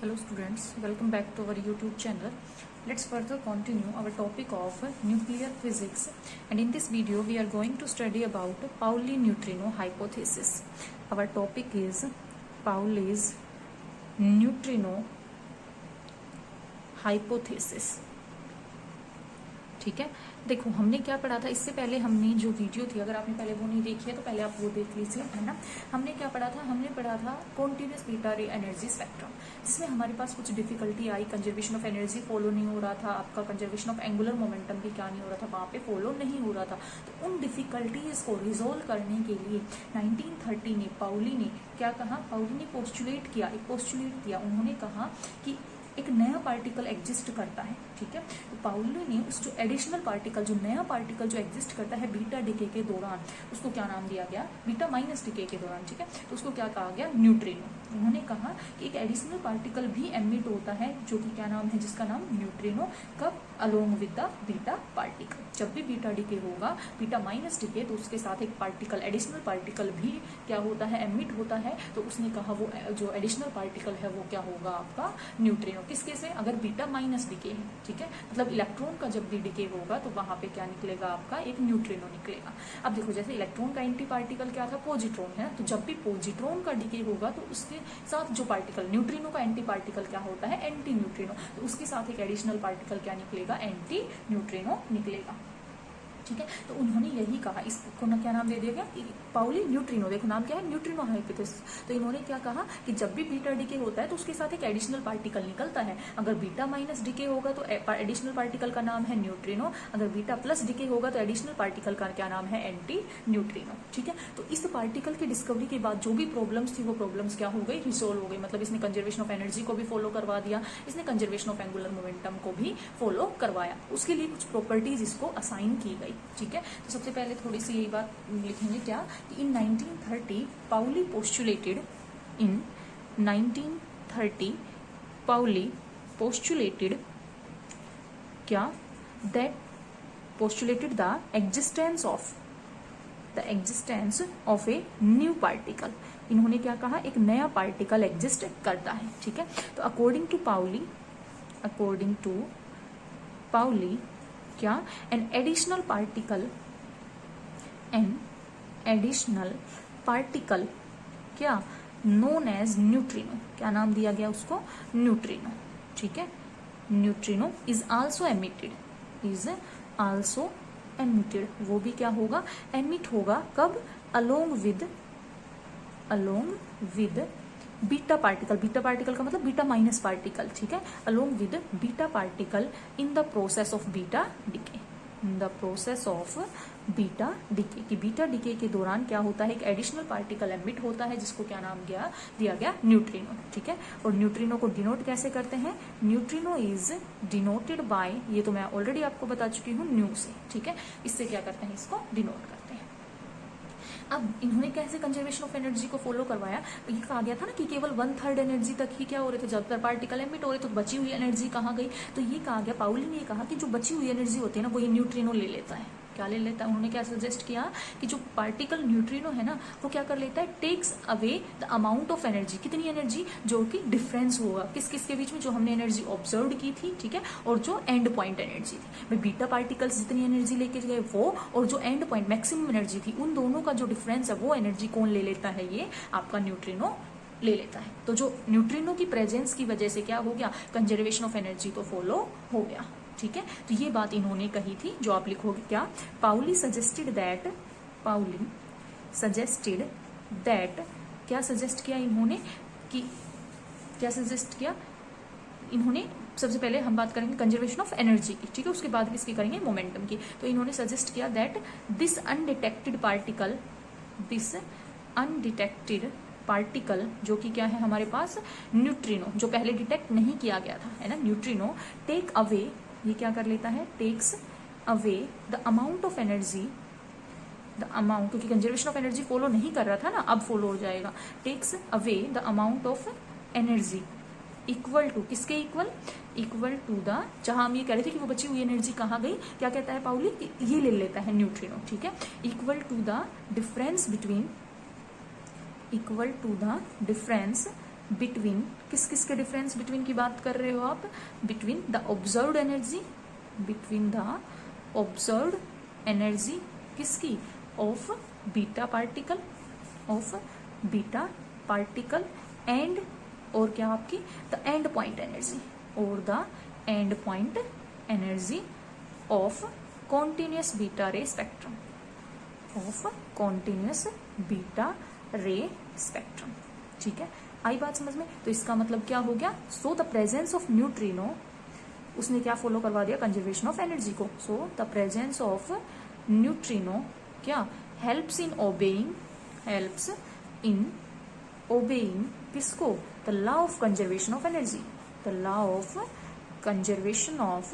Hello students, welcome back to our YouTube channel. Let's further continue our topic of nuclear physics, and in this video we are going to study about Pauli neutrino hypothesis. Our topic is Pauli's neutrino hypothesis. ठीक है, देखो हमने क्या पढ़ा था इससे पहले। हमने जो वीडियो थी, अगर आपने पहले वो नहीं देखी है तो पहले आप वो देख लीजिए, है ना। हमने क्या पढ़ा था, हमने पढ़ा था कॉन्टिन्यूस बीटा रे एनर्जी स्पेक्ट्रम, जिसमें हमारे पास कुछ difficulty I. Conservation of energy follow नहीं हो रहा था, आपका कंजर्वेशन ऑफ एंगुलर मोमेंटम भी क्या नहीं हो रहा था, वहां पे फॉलो नहीं हो रहा था। तो उन डिफिकल्टीज को रिजोल्व करने के लिए 1930 में पाउली ने क्या कहा, पाउली ने पोस्टुलेट किया, एक पोस्टुलेट दिया। उन्होंने कहा कि एक नया पार्टिकल एग्जिस्ट करता है, ठीक है। तो पाउली ने उस जो एडिशनल पार्टिकल, जो नया पार्टिकल जो एग्जिस्ट करता है बीटा डिके के दौरान, उसको क्या नाम दिया गया, बीटा माइनस डिके के दौरान, ठीक है। तो उसको क्या कहा गया, न्यूट्रिनो। उन्होंने कहा कि एक एडिशनल पार्टिकल भी एमिट होता है जो कि क्या नाम है, जिसका नाम न्यूट्रिनो। कब, along with the beta particle. जब भी बीटा डिके होगा, बीटा माइनस डिके, तो उसके साथ एक पार्टिकल, एडिशनल पार्टिकल भी क्या होता है, एमिट होता है। तो उसने कहा वो जो एडिशनल पार्टिकल है वो क्या होगा, आपका न्यूट्रिनो। किसके से, अगर बीटा माइनस डिके है, ठीक है। मतलब इलेक्ट्रॉन का जब भी डिके होगा तो वहां पे क्या निकलेगा, आपका एक न्यूट्रिनो निकलेगा। अब देखो, जैसे इलेक्ट्रॉन का एंटी पार्टिकल क्या था, पॉजिट्रॉन है। तो जब भी पॉजिट्रॉन का डिके होगा तो उसके साथ जो पार्टिकल, न्यूट्रिनो का एंटी पार्टिकल क्या होता है, एंटी न्यूट्रिनो। तो उसके साथ एक एडिशनल पार्टिकल क्या निकलेगा, एंटी न्यूट्रिनो निकलेगा, ठीक है। तो उन्होंने यही कहा, इसको ना क्या नाम दे दिया गया, पाउली न्यूट्रिनो। देखो नाम क्या है, न्यूट्रिनो हाइपोथेसिस। तो इन्होंने क्या कहा कि जब भी बीटा डिके होता है तो उसके साथ एक एडिशनल पार्टिकल निकलता है। अगर बीटा माइनस डिके होगा तो एडिशनल पार्टिकल का नाम है न्यूट्रिनो। अगर बीटा प्लस डिके होगा तो एडिशनल पार्टिकल का क्या नाम है, एंटी न्यूट्रिनो, ठीक है। तो इस पार्टिकल की डिस्कवरी के बाद जो भी प्रॉब्लम्स थी वो प्रॉब्लम्स क्या हो गई, रिसोल्व हो गई। मतलब इसने कंजर्वेशन ऑफ एनर्जी को भी फॉलो करवा दिया, इसने कंजर्वेशन ऑफ एंगुलर मोमेंटम को भी फॉलो करवाया। उसके लिए कुछ प्रॉपर्टीज इसको असाइन की गई, ठीक है। तो सबसे पहले थोड़ी सी यही बात लिखेंगे क्या, कि इन 1930 पाउली पोस्टुलेटेड, इन 1930 पाउली पोस्टुलेटेड क्या, that postulated the existence of a new particle. इन्होंने क्या कहा, एक नया पार्टिकल एग्जिस्ट करता है, ठीक है। तो अकॉर्डिंग टू पाउली क्या, एन एडिशनल पार्टिकल क्या, नोन एज न्यूट्रिनो। क्या नाम दिया गया उसको, न्यूट्रिनो, ठीक है। न्यूट्रिनो इज आल्सो एमिटेड, वो भी क्या होगा, एमिट होगा। कब, along with beta particle. Beta particle का मतलब बीटा माइनस पार्टिकल, ठीक है। Along with beta particle in the process of beta decay, कि बीटा डिके के दौरान क्या होता है, एक एडिशनल पार्टिकल एमिट होता है जिसको क्या नाम दिया गया न्यूट्रिनो, ठीक है। और न्यूट्रिनो को डिनोट कैसे करते हैं, न्यूट्रिनो इज डिनोटेड बाय, ये तो मैं ऑलरेडी आपको बता चुकी हूँ, न्यू से, ठीक है। इससे क्या करते हैं, इसको डिनोट करते हैं। अब इन्होंने कैसे कंजर्वेशन ऑफ एनर्जी को फॉलो करवाया, तो ये कहा गया था ना कि केवल 1/3 एनर्जी तक ही क्या हो रहे थे, जब पार्टिकल एमिट हो रहे तो बची हुई एनर्जी कहाँ गई। तो ये कहा गया, पाउली ने कहा कि जो बची हुई एनर्जी होती है ना, वो ये न्यूट्रिनो ले लेता है। क्या ले लेता है, उन्होंने क्या सजेस्ट किया कि जो पार्टिकल न्यूट्रिनो है ना, वो क्या कर लेता है, takes away the amount of energy. कितनी एनर्जी, जो कि डिफरेंस होगा किसके बीच में, जो हमने एनर्जी ऑब्जर्व की थी, ठीक है, और जो एंड पॉइंट एनर्जी थी। भाई बीटा पार्टिकल्स जितनी एनर्जी लेके गए वो, और जो एंड पॉइंट मैक्सिमम एनर्जी थी, उन दोनों का जो डिफरेंस है वो एनर्जी कौन ले लेता है, ये आपका न्यूट्रिनो ले लेता है। तो जो न्यूट्रिनो की प्रेजेंस की वजह से क्या हो गया, कंजर्वेशन ऑफ एनर्जी तो फॉलो हो गया, ठीक है। तो ये बात इन्होंने कही थी, जो आप लिखोगे क्या, पाउली सजेस्टेड दैट, क्या सजेस्ट किया इन्होंने, कि क्या सजेस्ट किया इन्होंने, सबसे पहले हम बात करेंगे कंजर्वेशन ऑफ एनर्जी की, ठीक है। उसके बाद किसकी करेंगे, मोमेंटम की। तो इन्होंने सजेस्ट किया दैट दिस अनडिटेक्टेड पार्टिकल, जो कि क्या है हमारे पास, न्यूट्रिनो, जो पहले डिटेक्ट नहीं किया गया था, है ना, न्यूट्रिनो, टेक अवे, ये क्या कर लेता है, takes away the amount of energy, क्योंकि कंजर्वेशन ऑफ एनर्जी फॉलो नहीं कर रहा था ना, अब फॉलो हो जाएगा। Takes away the amount of energy equal to, किसके इक्वल टू द, जहां हम ये कह रहे थे कि वो बची हुई एनर्जी कहाँ गई, क्या कहता है पाउली, ये ले लेता है न्यूट्रिनो, ठीक है। Equal to the difference between, किस किस के डिफरेंस बिटवीन की बात कर रहे हो आप, between the observed energy, between the observed energy किसकी, of beta particle, of beta particle and, और क्या आपकी, द एंड पॉइंट एनर्जी, और the end point energy of continuous beta ray spectrum, of continuous beta ray spectrum. ठीक है, आई बात समझ में। तो इसका मतलब क्या हो गया, so the presence of neutrino, उसने क्या फॉलो करवा दिया, कंजर्वेशन ऑफ एनर्जी को। So the presence of neutrino क्या, helps in obeying, helps in obeying किसको, the law of conservation of energy, the law of conservation of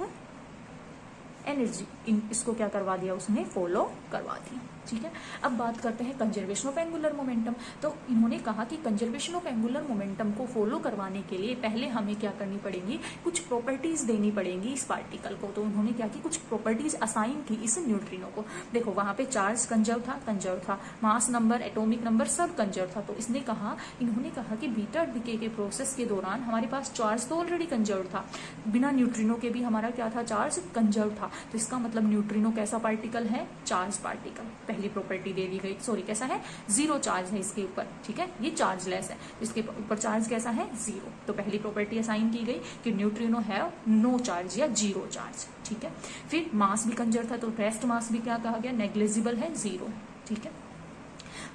energy, इसको क्या करवा दिया उसने, फॉलो करवा दिया। ठीक है, अब बात करते हैं कंजर्वेशन ऑफ एंगुलर मोमेंटम। तो इन्होंने कहा कि कंजर्वेशन ऑफ एंगुलर मोमेंटम को फॉलो करवाने के लिए पहले हमें क्या करनी पड़ेगी, कुछ प्रॉपर्टीज देनी पड़ेंगी इस पार्टिकल को। तो उन्होंने क्या की, कुछ प्रॉपर्टीज असाइन की इस न्यूट्रिनो को। देखो वहां पे चार्ज कंजर्व था, मास नंबर, एटॉमिक नंबर सब कंजर्व था। तो इसने कहा, इन्होंने कहा कि बीटा डिके के प्रोसेस के दौरान हमारे पास चार्ज तो ऑलरेडी कंजर्व था, बिना न्यूट्रिनो के भी हमारा क्या था, चार्ज कंजर्व था। तो इसका मतलब न्यूट्रिनो कैसा पार्टिकल है, चार्ज पार्टिकल। पहली प्रॉपर्टी दे दी गई, सॉरी कैसा है, जीरो चार्ज है इसके ऊपर। ठीक है, ये चार्जलेस है, इसके ऊपर चार्ज कैसा है, जीरो। तो पहली प्रॉपर्टी असाइन की गई कि न्यूट्रिनो है नो चार्ज या जीरो चार्ज। ठीक है, फिर मास भी कंजर्व था, तो रेस्ट मास भी क्या कहा गया, नेग्लिजिबल है, जीरो। ठीक है,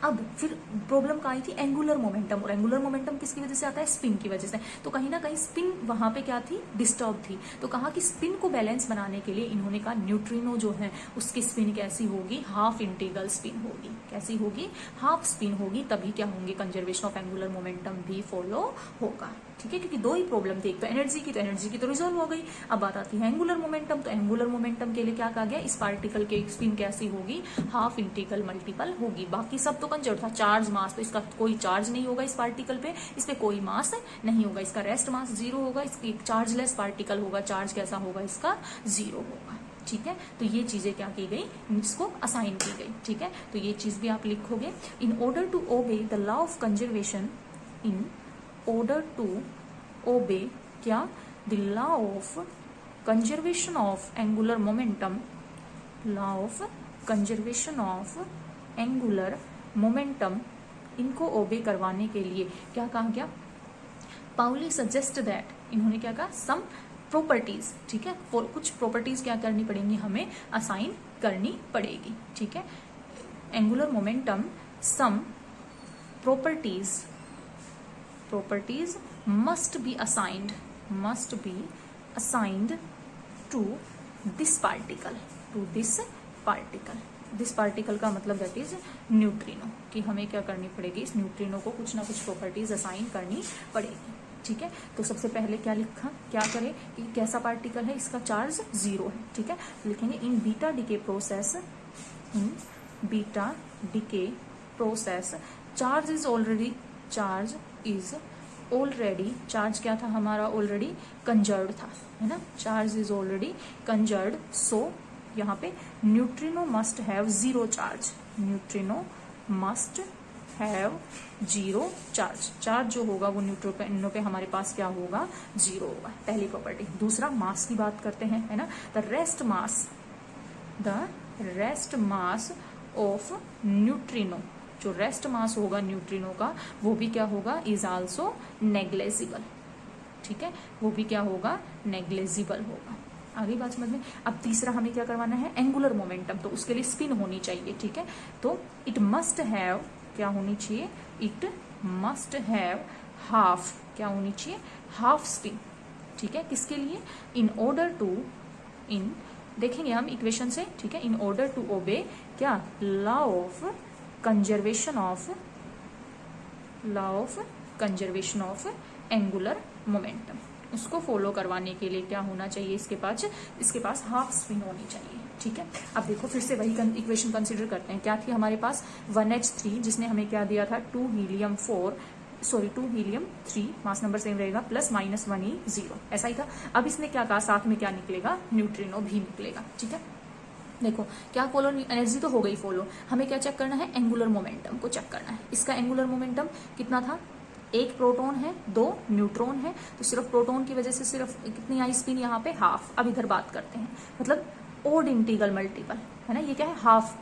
अब फिर प्रॉब्लम का आई थी एंगुलर मोमेंटम, और एंगुलर मोमेंटम किसकी वजह से आता है, स्पिन की वजह से। तो कहीं ना कहीं स्पिन वहां पे क्या थी, डिस्टर्ब थी। तो कहा कि स्पिन को बैलेंस बनाने के लिए इन्होंने कहा न्यूट्रिनो जो है उसकी स्पिन कैसी होगी, हाफ इंटीग्रल स्पिन होगी। कैसी होगी, हाफ स्पिन होगी, तभी क्या होंगे, कंजर्वेशन ऑफ एंगुलर मोमेंटम भी फॉलो होगा। ठीक है, क्योंकि दो ही प्रॉब्लम थी, एक तो एनर्जी की, तो एनर्जी की तो रिजॉल्व हो गई। अब बात आती है एंगुलर मोमेंटम। तो एंगुलर मोमेंटम के लिए क्या कहा गया, इस पार्टिकल के स्पिन कैसी होगी, हाफ इंटीग्रल मल्टीपल होगी। बाकी सब तो कंजर्व था, चार्ज मास, तो इसका कोई चार्ज नहीं होगा इस पार्टिकल पे, इस पे कोई मास नहीं होगा, इसका रेस्ट मास जीरो होगा, इसकी चार्जलेस पार्टिकल होगा, चार्ज कैसा होगा इसका, जीरो होगा। ठीक है, तो ये चीजें क्या की गई, इसको असाइन की गई। ठीक है, तो ये चीज भी आप लिखोगे, in order to obey the law of conservation, in order to obey क्या, the law of conservation of angular momentum, law of conservation of angular momentum, इनको ओबे करवाने के लिए क्या कहा गया, पाउली सजेस्ट दैट, इन्होंने क्या कहा, सम प्रॉपर्टीज। ठीक है, कुछ प्रॉपर्टीज क्या करनी पड़ेंगी, हमें असाइन करनी पड़ेगी। ठीक है, angular momentum, some properties must be assigned to this particle, this particle का मतलब दैट इज न्यूट्रिनो, कि हमें क्या करनी पड़ेगी, इस न्यूट्रिनो को कुछ ना कुछ प्रॉपर्टीज असाइन करनी पड़ेगी। ठीक है, तो सबसे पहले क्या लिखा, क्या करें कि कैसा पार्टिकल है, इसका चार्ज जीरो है। ठीक है, लिखेंगे in beta decay process, in beta decay process charge is already, charge क्या था हमारा, ऑलरेडी कंजर्व्ड था, है ना, charge is already conserved. So यहाँ पे neutrino must have zero charge, neutrino must have zero charge, charge जो होगा वो न्यूट्रिनो पे हमारे पास क्या होगा, जीरो होगा। पहली प्रॉपर्टी। दूसरा, मास की बात करते हैं, है ना, the rest mass of neutrino, जो रेस्ट मास होगा न्यूट्रिनो का वो भी क्या होगा, इज आल्सो नेग्लेजिबल। ठीक है, वो भी क्या होगा, नेग्लेजिबल होगा। आगे बात समझ में। अब तीसरा हमें क्या करवाना है, एंगुलर मोमेंटम, तो उसके लिए स्पिन होनी चाहिए। ठीक है, तो इट मस्ट हैव, क्या होनी चाहिए, इट मस्ट हैव हाफ, क्या होनी चाहिए, हाफ स्पिन। ठीक है, किसके लिए, इन ऑर्डर टू, इन देखेंगे हम इक्वेशन से। ठीक है, इन ऑर्डर टू ओबे क्या, law of conservation of angular momentum, उसको फॉलो करवाने के लिए क्या होना चाहिए, इसके पास हाफ स्पिन होनी चाहिए। ठीक है, अब देखो फिर से वही इक्वेशन कंसीडर करते हैं। क्या थी हमारे पास 1H3, जिसने हमें क्या दिया था, 2 हीलियम 3, मास नंबर सेम रहेगा, प्लस माइनस 1E0, ऐसा ही था। अब इसने क्या कहा, साथ में क्या निकलेगा, न्यूट्रिनो भी निकलेगा। ठीक है, देखो क्या फॉलो, एनर्जी तो हो गई फॉलो, हमें क्या चेक करना है, एंगुलर मोमेंटम को चेक करना है। इसका एंगुलर मोमेंटम कितना था, एक प्रोटॉन है, 2 न्यूट्रॉन है, तो सिर्फ प्रोटॉन की वजह से सिर्फ कितनी आई स्पिन यहाँ पे, हाफ। अब इधर बात करते हैं, मतलब ओड इंटीग्रल मल्टीपल है ना, ये क्या है, हाफ।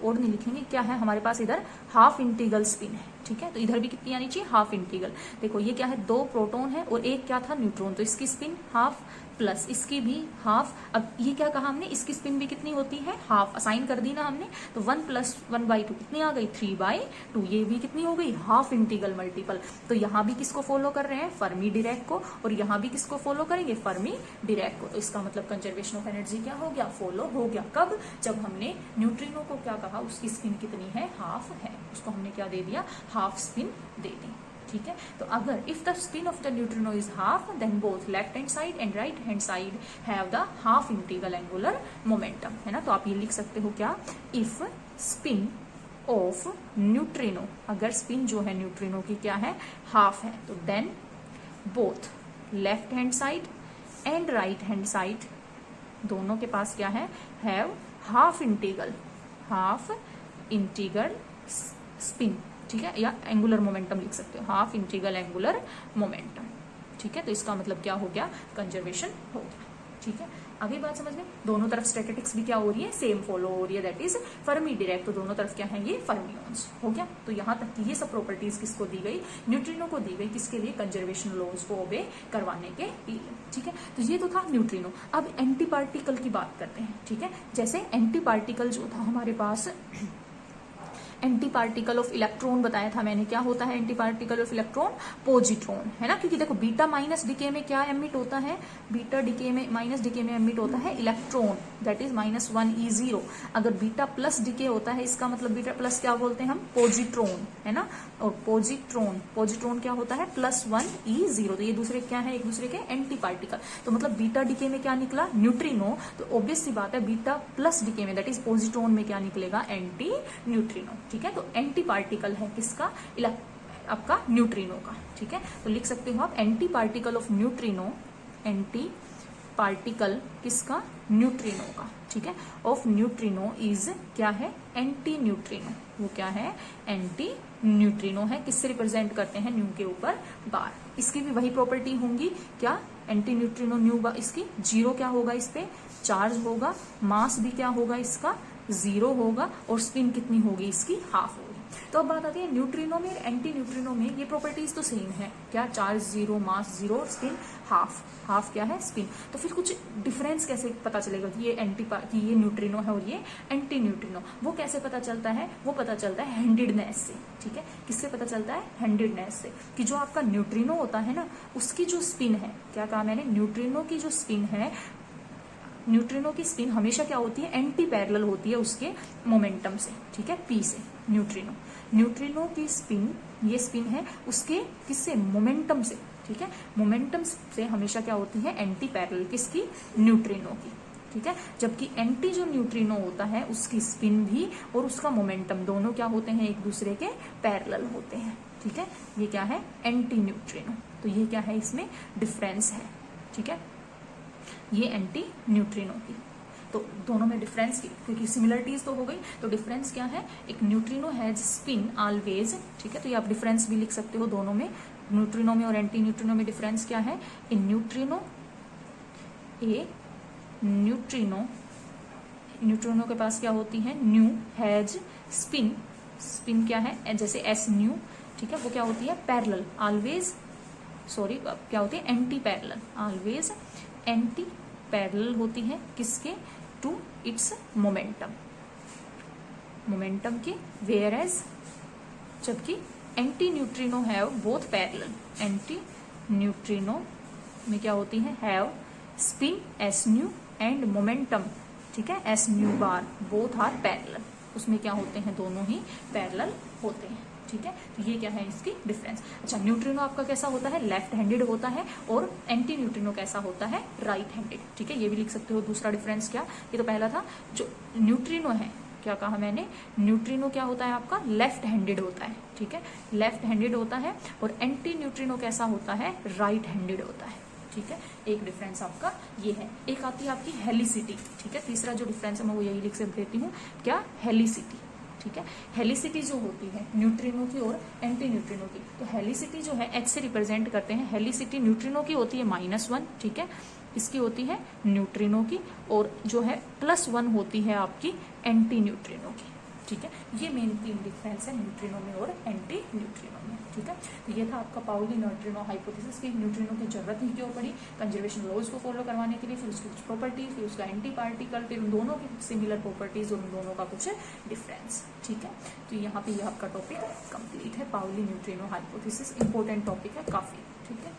ओड नहीं लिखेंगे, क्या है हमारे पास इधर, हाफ इंटीग्रल स्पिन है, ठीक है। तो इधर भी कितनी आनी चाहिए, हाफ इंटीग्रल। देखो ये क्या है, 2 प्रोटॉन है और एक क्या था, न्यूट्रॉन, तो इसकी स्पिन हाफ प्लस इसकी भी हाफ। अब ये क्या कहा हमने, इसकी स्पिन भी कितनी होती है, हाफ। असाइन कर दी ना हमने, तो 1 + 1/2 कितनी आ गई, 3/2। ये भी कितनी हो गई, हाफ इंटीग्रल मल्टीपल। तो यहाँ भी किसको फॉलो कर रहे हैं, फर्मी डिरैक को, और यहाँ भी किसको फॉलो करेंगे, फर्मी डिरैक को। तो इसका मतलब कंजर्वेशन ऑफ एनर्जी क्या हो गया, फॉलो हो गया। कब, जब हमने न्यूट्रिनो को क्या कहा, उसकी स्पिन कितनी है, हाफ है, उसको हमने क्या दे दिया, हाफ स्पिन दे दी, ठीक है। तो अगर if the spin of the neutrino is half, then both left hand side and right hand side have the half integral angular momentum, है ना। तो आप ये लिख सकते हो क्या, इफ स्पिन ऑफ न्यूट्रिनो, अगर स्पिन जो है न्यूट्रिनो की क्या है, हाफ है, तो then both left hand side and right hand side दोनों के पास क्या है, हैव हाफ इंटीग्रल स्पिन, ठीक है, या एंगुलर मोमेंटम लिख सकते हो, हाफ इंटीग्रल एंगुलर मोमेंटम, ठीक है। तो इसका मतलब क्या हो गया, कंजर्वेशन हो गया, ठीक है। आगे बात समझ में, दोनों तरफ स्टैटिस्टिक्स भी क्या हो रही है, सेम फॉलो हो रही है, दैट इज फर्मी डिरैक। तो दोनों तरफ क्या है, ये फर्मियंस हो गया। तो यहाँ तक कि ये सब प्रॉपर्टीज किसको दी गई, न्यूट्रिनो को दी गई, किसके लिए, कंजर्वेशन लॉज को ओबे करवाने के लिए, ठीक है। तो ये तो था न्यूट्रिनो। अब एंटी पार्टिकल की बात करते हैं, ठीक है। जैसे एंटी पार्टिकल जो था हमारे पास, एंटी पार्टिकल ऑफ इलेक्ट्रॉन बताया था मैंने, क्या होता है anti particle of electron, positron, है ना। क्योंकि देखो बीटा माइनस डीके में क्या एमिट होता है, बीटा डीके में माइनस डीके में एमिट होता है इलेक्ट्रॉन, दैट इज -1e0। अगर बीटा प्लस डीके होता है, इसका मतलब बीटा प्लस क्या बोलते हैं हम, पॉजिट्रॉन, है ना। और पॉजिट्रॉन क्या होता है, +1e0। तो ये दूसरे क्या है, एक दूसरे के एंटी पार्टिकल। तो मतलब बीटा डीके में क्या निकला, न्यूट्रिनो। तो ऑब्वियस सी बात है बीटा प्लस डीके में, दैट इज पॉजिट्रॉन में क्या निकलेगा, एंटी न्यूट्रिनो, ठीक है। तो एंटी पार्टिकल है किसका, आपका न्यूट्रिनो का, ठीक है। तो लिख सकते हो आप anti particle of neutrino, anti particle किसका, न्यूट्रिनो का, ठीक है, ऑफ न्यूट्रिनो इज क्या है, एंटी न्यूट्रिनो। वो क्या है, एंटी न्यूट्रिनो है। किससे रिप्रेजेंट करते हैं, न्यू के ऊपर बार। इसकी भी वही प्रॉपर्टी होंगी, क्या, एंटी न्यूट्रिनो न्यू बार, इसकी 0 क्या होगा, इस पे चार्ज होगा, मास भी क्या होगा इसका, 0 होगा, और स्पिन कितनी होगी इसकी, हाफ होगी। तो अब बात आती है न्यूट्रिनो में, एंटी न्यूट्रिनो में ये प्रॉपर्टीज तो सेम है, क्या, चार्ज 0, मास 0 और स्पिन हाफ क्या है, स्पिन। तो फिर कुछ डिफरेंस कैसे पता चलेगा कि ये न्यूट्रिनो है और ये एंटी न्यूट्रिनो, वो कैसे पता चलता है, वो पता चलता है हैंडेडनेस से, ठीक है। किससे पता चलता है, हैंडेडनेस से, कि जो आपका न्यूट्रिनो होता है ना, उसकी जो स्पिन है, क्या कहा मैंने, न्यूट्रिनो की जो स्पिन है, न्यूट्रिनो की स्पिन हमेशा क्या होती है, एंटी पैरेलल होती है उसके मोमेंटम से, ठीक है, पी से। न्यूट्रिनो की स्पिन, ये स्पिन है उसके किससे, मोमेंटम से, ठीक है। मोमेंटम से हमेशा क्या होती है, एंटी पैरेलल, किसकी, न्यूट्रिनो की, ठीक है। जबकि एंटी जो न्यूट्रिनो होता है उसकी स्पिन भी और उसका मोमेंटम दोनों क्या होते हैं, एक दूसरे के पैरेलल होते हैं, ठीक है। ये क्या है, एंटी न्यूट्रिनो। तो ये क्या है, इसमें डिफरेंस है, ठीक है, ये एंटी न्यूट्रिनो की। तो दोनों में डिफरेंस, क्योंकि सिमिलरिटीज तो हो गई, तो डिफरेंस क्या है, एक न्यूट्रिनो हैज स्पिन ऑलवेज, ठीक है। तो ये आप डिफरेंस भी लिख सकते हो दोनों में, न्यूट्रिनो में और एंटी न्यूट्रिनो में डिफरेंस क्या है, इन न्यूट्रिनो के पास क्या होती है, न्यू हैज स्पिन क्या है, जैसे एस न्यू, ठीक है, वो क्या होती है, पैरेलल, ऑलवेज, सॉरी क्या होती है, anti parallel, always anti parallel होती है, किसके, टू इट्स मोमेंटम के, वेयर एज, जबकि anti neutrino have both parallel, anti neutrino में क्या होती है, have spin S nu and momentum, ठीक है, S nu bar, both are parallel. उसमें क्या होते हैं, दोनों ही पैरेलल होते हैं, ठीक है। तो ये क्या है इसकी डिफरेंस। अच्छा, न्यूट्रिनो आपका कैसा होता है, लेफ्ट हैंडेड होता है, और एंटी न्यूट्रिनो कैसा होता है, राइट हैंडेड, ठीक है। ये भी लिख सकते हो। दूसरा डिफरेंस क्या, ये तो पहला था, जो न्यूट्रिनो है, क्या कहा मैंने, न्यूट्रिनो क्या होता है आपका, लेफ्ट हैंडेड होता है, ठीक है, लेफ्ट हैंडेड होता है, और एंटी न्यूट्रिनो कैसा होता है, राइट हैंडेड होता है, ठीक है। एक डिफरेंस आपका ये है। एक आती है आपकी हेलिसिटी, ठीक है। तीसरा जो डिफरेंस है मैं वो यही लिख से देती हूँ, क्या, हेलिसिटी, ठीक है। हेलिसिटी जो होती है न्यूट्रिनो की और एंटी न्यूट्रिनो की, तो हेलिसिटी जो है H से रिप्रेजेंट करते हैं। हेलिसिटी न्यूट्रिनो की होती है -1, ठीक है, इसकी होती है न्यूट्रिनो की, और जो है +1 होती है आपकी एंटी न्यूट्रिनो की, ठीक है। ये मेन 3 डिफरेंस है न्यूट्रिनो में और एंटी न्यूट्रिनो में, ठीक है। तो ये था आपका पाउली न्यूट्रिनो हाइपोथेसिस की न्यूट्रिनो की जरूरत ही क्यों पड़ी, कंजर्वेशन लॉज को फॉलो करवाने के लिए, फिर उसकी कुछ प्रॉपर्टी, फिर उसका एंटी पार्टिकल, फिर उन दोनों की सिमिलर प्रॉपर्टीज और उन दोनों का कुछ डिफरेंस, ठीक है। तो यहाँ पे ये आपका टॉपिक कंप्लीट है, Pauli neutrino hypothesis important topic है काफी, ठीक है।